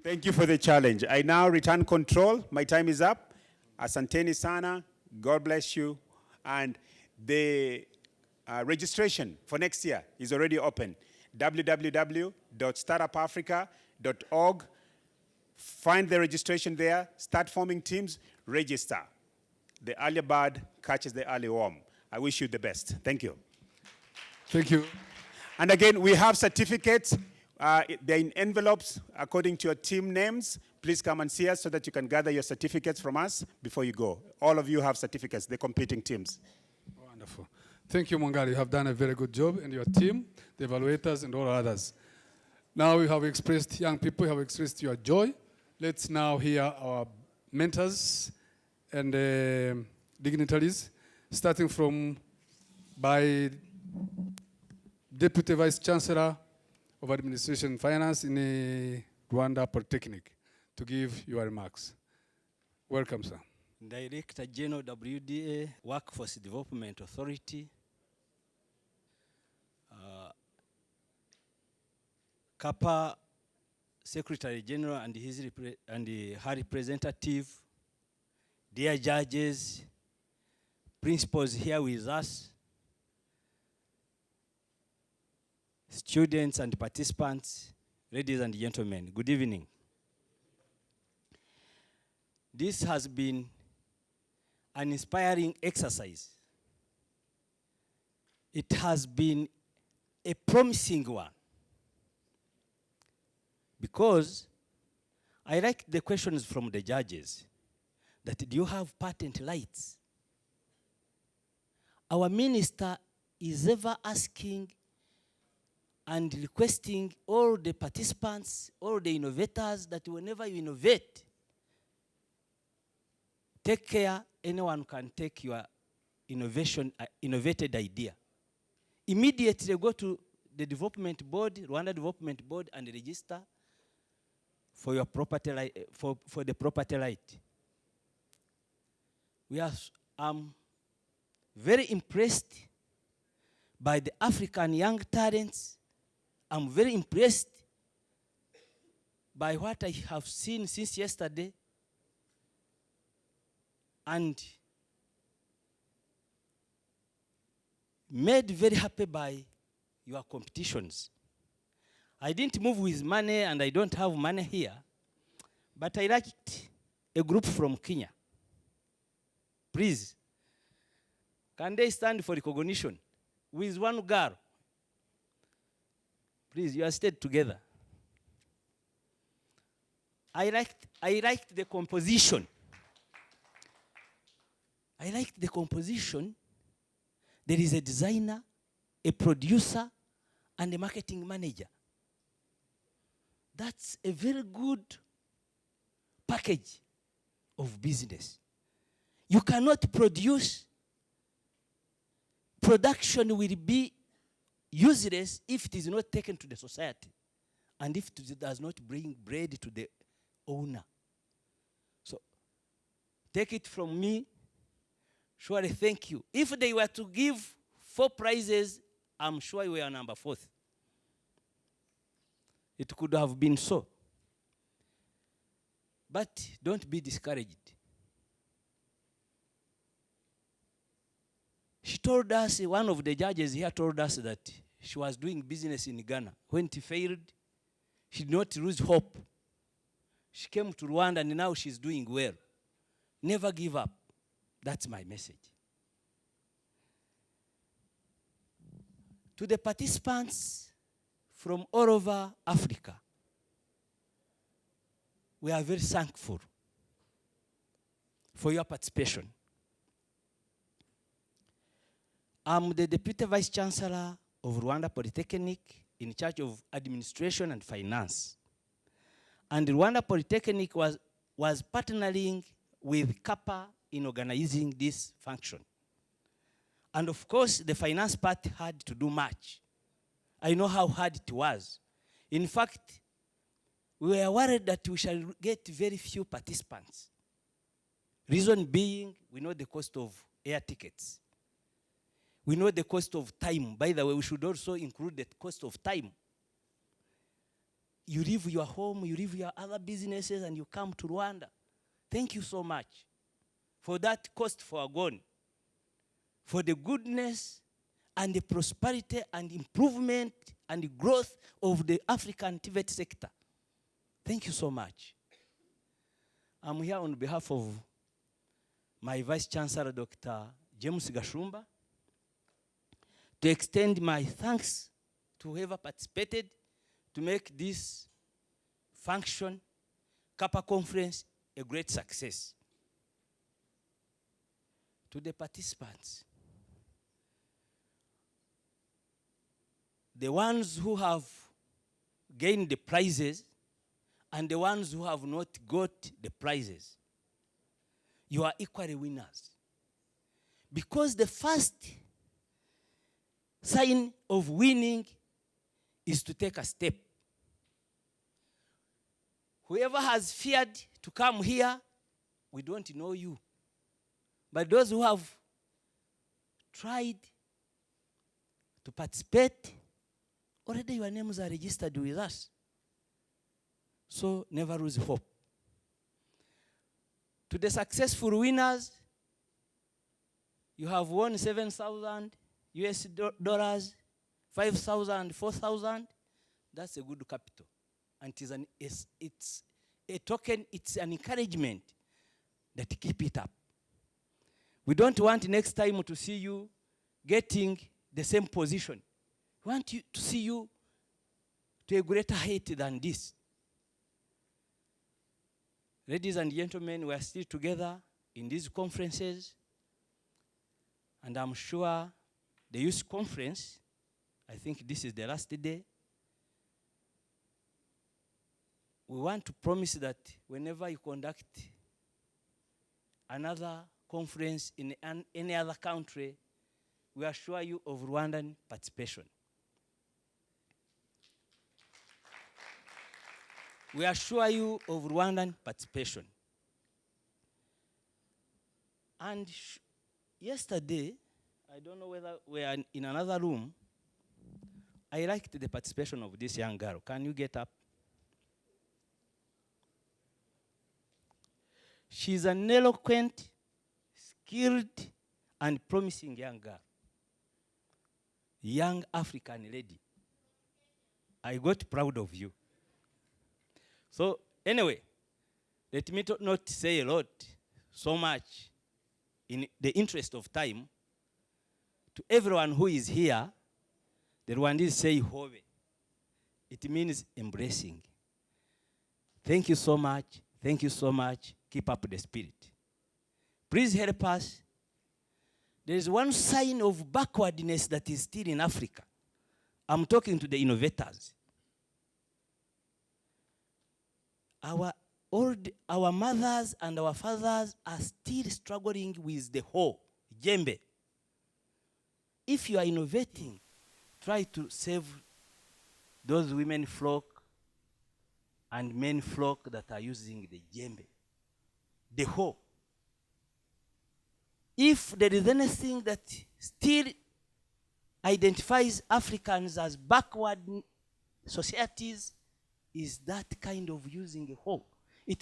Thank you for the challenge. I now return control. My time is up. Asanteni sana. God bless you. And the registration for next year is already open. www.startupafrica.org. Find the registration there. Start forming teams. Register. The early bird catches the early worm. I wish you the best. Thank you. Thank you. And again, we have certificates. They're in envelopes according to your team names. Please come and see us so that you can gather your certificates from us before you go. All of you have certificates, the competing teams. Wonderful. Thank you, Mongari. You have done a very good job, and your team, the evaluators, and all others. Now you have expressed, young people, you have expressed your joy. Let's now hear our mentors and dignitaries, starting from by Deputy Vice Chancellor of Administration and Finance in Rwanda Polytechnic, to give your remarks. Welcome, sir. Director General WDA, Workforce Development Authority, Capa Secretary General and her representative, dear judges, principals here with us, students and participants, ladies and gentlemen, good evening. This has been an inspiring exercise. It has been a promising one, because I like the questions from the judges that do you have patent rights? Our minister is ever asking and requesting all the participants, all the innovators, that whenever you innovate, take care, anyone can take your innovated idea. Immediately go to the development board, Rwanda Development Board, and register for your property right, for the property right. I'm very impressed by the African young talents. I'm very impressed by what I have seen since yesterday, and made very happy by your competitions. I didn't move with money, and I don't have money here, but I liked a group from Kenya. Please, can they stand for recognition with one girl? Please, you are stayed together. I liked the composition. I liked the composition. There is a designer, a producer, and a marketing manager. That's a very good package of business. You cannot produce. Production will be useless if it is not taken to the society, and if it does not bring bread to the owner. So take it from me, surely thank you. If they were to give 4 prizes, I'm sure we are number 4th. It could have been so. But don't be discouraged. She told us, one of the judges here told us that she was doing business in Ghana. When it failed, she did not lose hope. She came to Rwanda, and now she's doing well. Never give up. That's my message. To the participants from all over Africa, we are very thankful for your participation. I'm the Deputy Vice Chancellor of Rwanda Polytechnic, in charge of administration and finance. And Rwanda Polytechnic was partnering with Capa in organizing this function. And of course, the finance part had to do much. I know how hard it was. In fact, we were worried that we shall get very few participants. Reason being, we know the cost of air tickets. We know the cost of time. By the way, we should also include the cost of time. you leave your home, you leave your other businesses, and you come to Rwanda. Thank you so much for that cost forgone, for the goodness and the prosperity and improvement and the growth of the African TVET sector. Thank you so much. I'm here on behalf of my Vice Chancellor, Dr. James Gashumba, to extend my thanks to whoever participated to make this function, Capa conference, a great success. To the participants, the ones who have gained the prizes and the ones who have not got the prizes, you are equally winners. Because the first sign of winning is to take a step. Whoever has feared to come here, we don't know you. But those who have tried to participate, already your names are registered with us. So never lose hope. To the successful winners, you have won 7,000 US dollars, 5,000, 4,000. That's a good capital. And it's a token, it's an encouragement that keep it up. We don't want next time to see you getting the same position. We want to see you to a greater height than this. Ladies and gentlemen, we are still together in these conferences. And I'm sure the youth conference, I think this is the last day. We want to promise that whenever you conduct another conference in any other country, we assure you of Rwandan participation. We assure you of Rwandan participation. And yesterday, I don't know whether we are in another room, I liked the participation of this young girl. Can you get up? She's an eloquent, skilled, and promising young girl. Young African lady. I got proud of you. So anyway, let me not say a lot, so much, in the interest of time. To everyone who is here, the Rwandese say hove. It means embracing. Thank you so much. Thank you so much. Keep up the spirit. Please help us. There is one sign of backwardness that is still in Africa. I'm talking to the innovators. Our mothers and our fathers are still struggling with the hoe, jembe. If you are innovating, try to save those women flock and men flock that are using the jembe, the hoe. If there is anything that still identifies Africans as backward societies, is that kind of using a hoe. You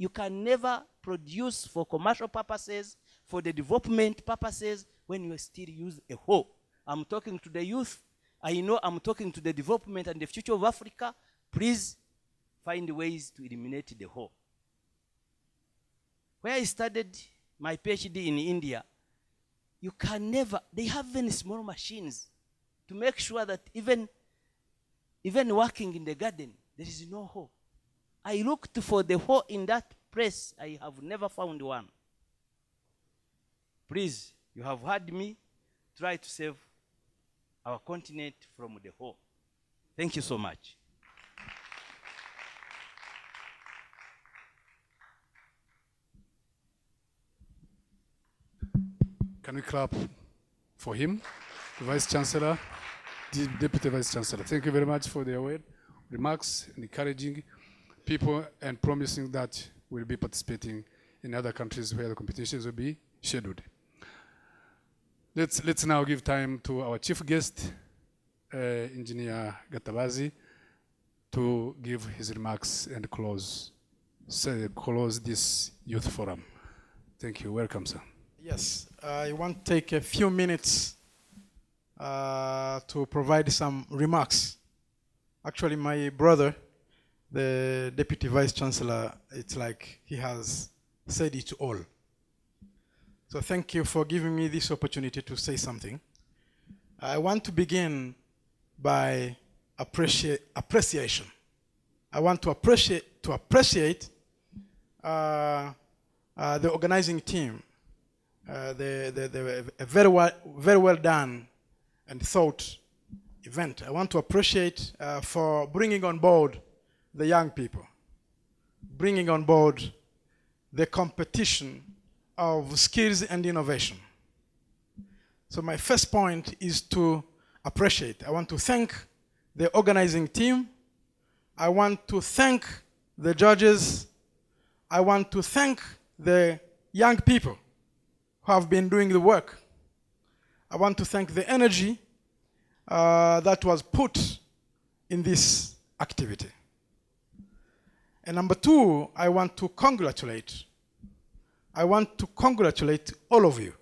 can never produce for commercial purposes, for the development purposes, when you still use a hoe. I'm talking to the youth. I know I'm talking to the development and the future of Africa. Please find ways to eliminate the hoe. Where I studied my PhD in India, you can never, they have very small machines to make sure that even working in the garden, there is no hoe. I looked for the hoe in that place. I have never found one. Please, you have heard me. Try to save our continent from the hoe. Thank you so much. Can we clap for him, the Vice Chancellor, the Deputy Vice Chancellor? Thank you very much for their remarks and encouraging people and promising that we'll be participating in other countries where the competitions will be scheduled. Let's now give time to our chief guest, Engineer Gatabazi, to give his remarks and close this youth forum. Thank you. Welcome, sir. Yes, I want to take a few minutes to provide some remarks. Actually, my brother, the Deputy Vice Chancellor, it's like he has said it all. So thank you for giving me this opportunity to say something. I want to begin by appreciation. I want to appreciate the organizing team, a very well done and thought event. I want to appreciate for bringing on board the young people, bringing on board the competition of skills and innovation. So my first point is to appreciate. I want to thank the organizing team. I want to thank the judges. I want to thank the young people who have been doing the work. I want to thank the energy that was put in this activity. And number two, I want to congratulate all of you.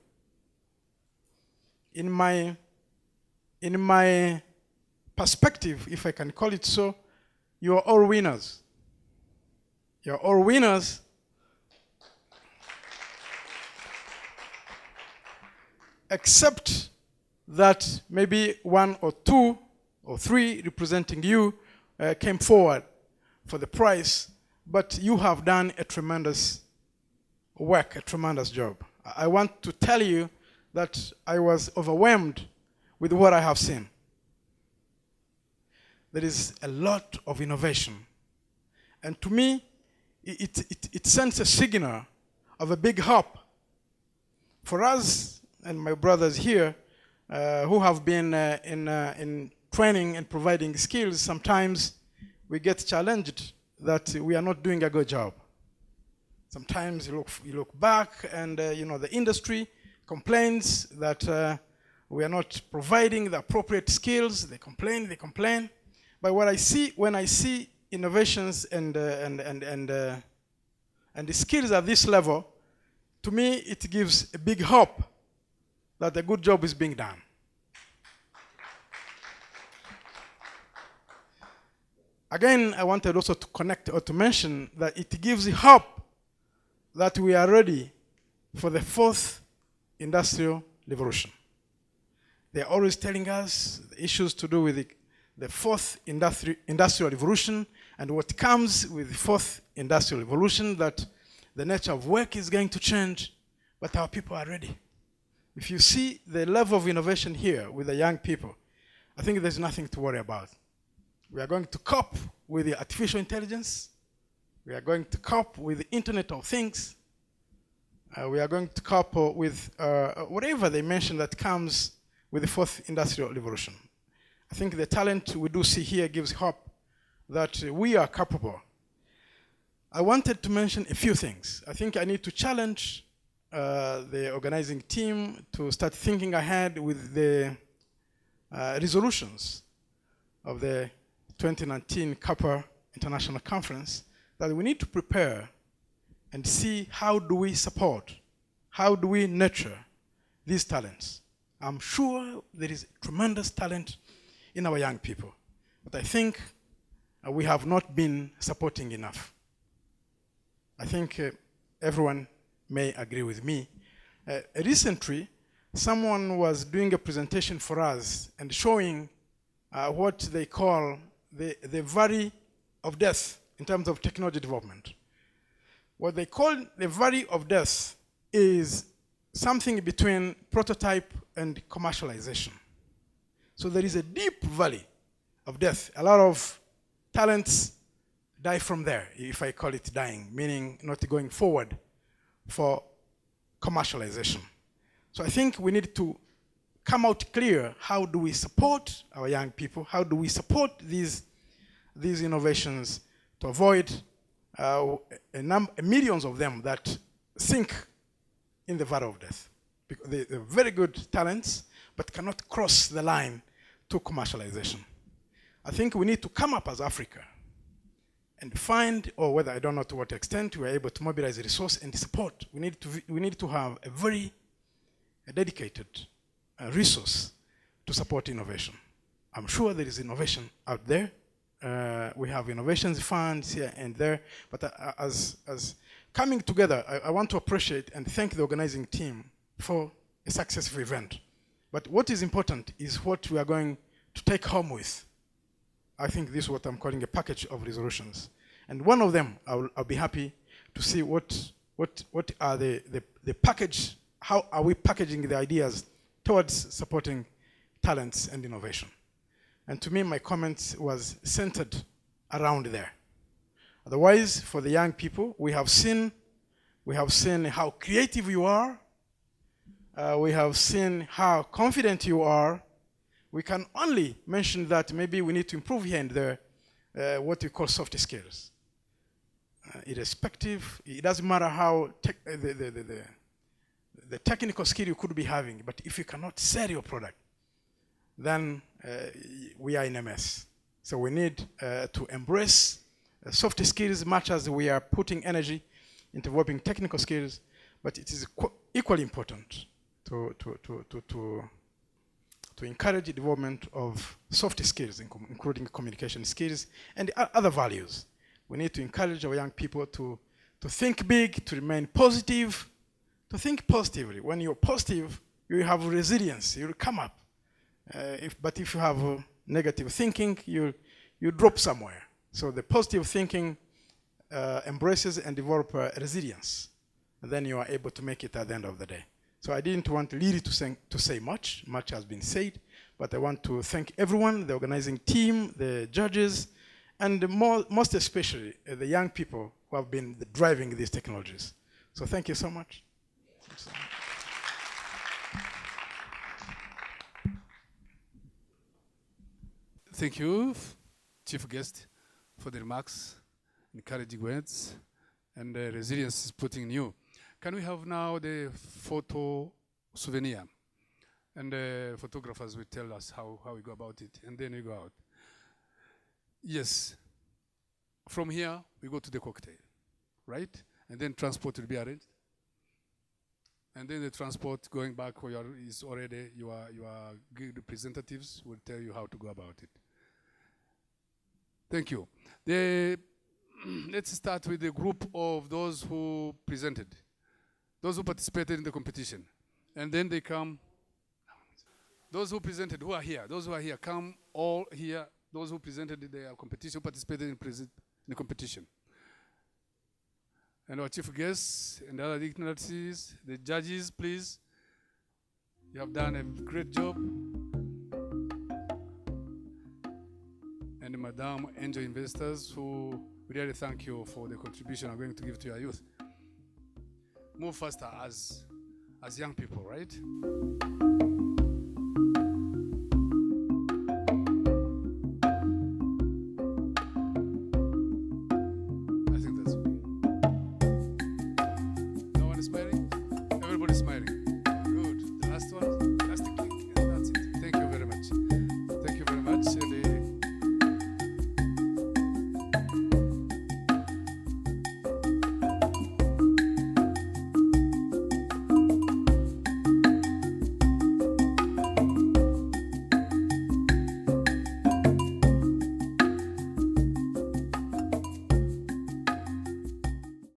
In my perspective, if I can call it so, you are all winners. You are all winners. Except that maybe one or two or three representing you came forward for the prize, but you have done a tremendous work, a tremendous job. I want to tell you that I was overwhelmed with what I have seen. There is a lot of innovation. And to me, it sends a signal of a big hope for us and my brothers here who have been in training and providing skills. Sometimes we get challenged that we are not doing a good job. Sometimes you look back and the industry complains that we are not providing the appropriate skills. They complain. But what I see when I see innovations and the skills at this level, to me it gives a big hope that a good job is being done. Again, I wanted also to connect or to mention that it gives hope that we are ready for the fourth industrial revolution. They're always telling us the issues to do with the fourth industrial revolution and what comes with the fourth industrial revolution, that the nature of work is going to change, but our people are ready. If you see the level of innovation here with the young people, I think there's nothing to worry about. We are going to cope with the artificial intelligence. We are going to cope with the Internet of Things. We are going to cope with whatever they mention that comes with the fourth industrial revolution. I think the talent we do see here gives hope that we are capable. I wanted to mention a few things. I think I need to challenge the organizing team to start thinking ahead with the resolutions of the 2019 Capa International Conference, that we need to prepare and see how do we support, how do we nurture these talents. I'm sure there is tremendous talent in our young people, but I think we have not been supporting enough. I think everyone may agree with me. Recently, someone was doing a presentation for us and showing what they call the valley of death in terms of technology development. What they call the valley of death is something between prototype and commercialization. So there is a deep valley of death. A lot of talents die from there, if I call it dying, meaning not going forward for commercialization. So I think we need to come out clear, how do we support our young people? How do we support these innovations to avoid millions of them that sink in the valley of death? Because they're very good talents, but cannot cross the line to commercialization. I think we need to come up as Africa and find, or whether I don't know to what extent, we are able to mobilize the resource and support. We need to have a very dedicated resource to support innovation. I'm sure there is innovation out there. We have innovations funds here and there, but as coming together, I want to appreciate and thank the organizing team for a successful event. But what is important is what we are going to take home with. I think this is what I'm calling a package of resolutions. And one of them, I'll be happy to see what are the package, how are we packaging the ideas towards supporting talents and innovation. And to me, my comments was centered around there. Otherwise, for the young people, we have seen how creative you are. We have seen how confident you are. We can only mention that maybe we need to improve here and there what we call soft skills. Irrespective, it doesn't matter how the technical skill you could be having, but if you cannot sell your product, then we are in a mess. So we need to embrace soft skills much as we are putting energy into developing technical skills, but it is equally important to encourage the development of soft skills, including communication skills and other values. We need to encourage our young people to think big, to remain positive, to think positively. When you're positive, you have resilience, you'll come up. But if you have negative thinking, you drop somewhere. So the positive thinking embraces and develops resilience. And then you are able to make it at the end of the day. So I didn't want Lily to say much. Much has been said. But I want to thank everyone, the organizing team, the judges, and most especially the young people who have been driving these technologies. So thank you so much. Thank you, Chief Guest, for the remarks, encouraging words, and the resilience is putting in you. Can we have now the photo souvenir? And the photographers will tell us how we go about it, and then we go out. Yes. From here, we go to the cocktail, right? And then transport will be arranged. And then the transport going back where is already, your good representatives will tell you how to go about it. Thank you. Let's start with the group of those who presented, those who participated in the competition. And then they come, those who presented, who are here, come all here, those who presented their competition, participated in the competition. And our chief guests and other dignitaries, the judges, please. You have done a great job. And Madam Angel Investors, who we really thank you for the contribution I'm going to give to your youth. Move faster as young people, right?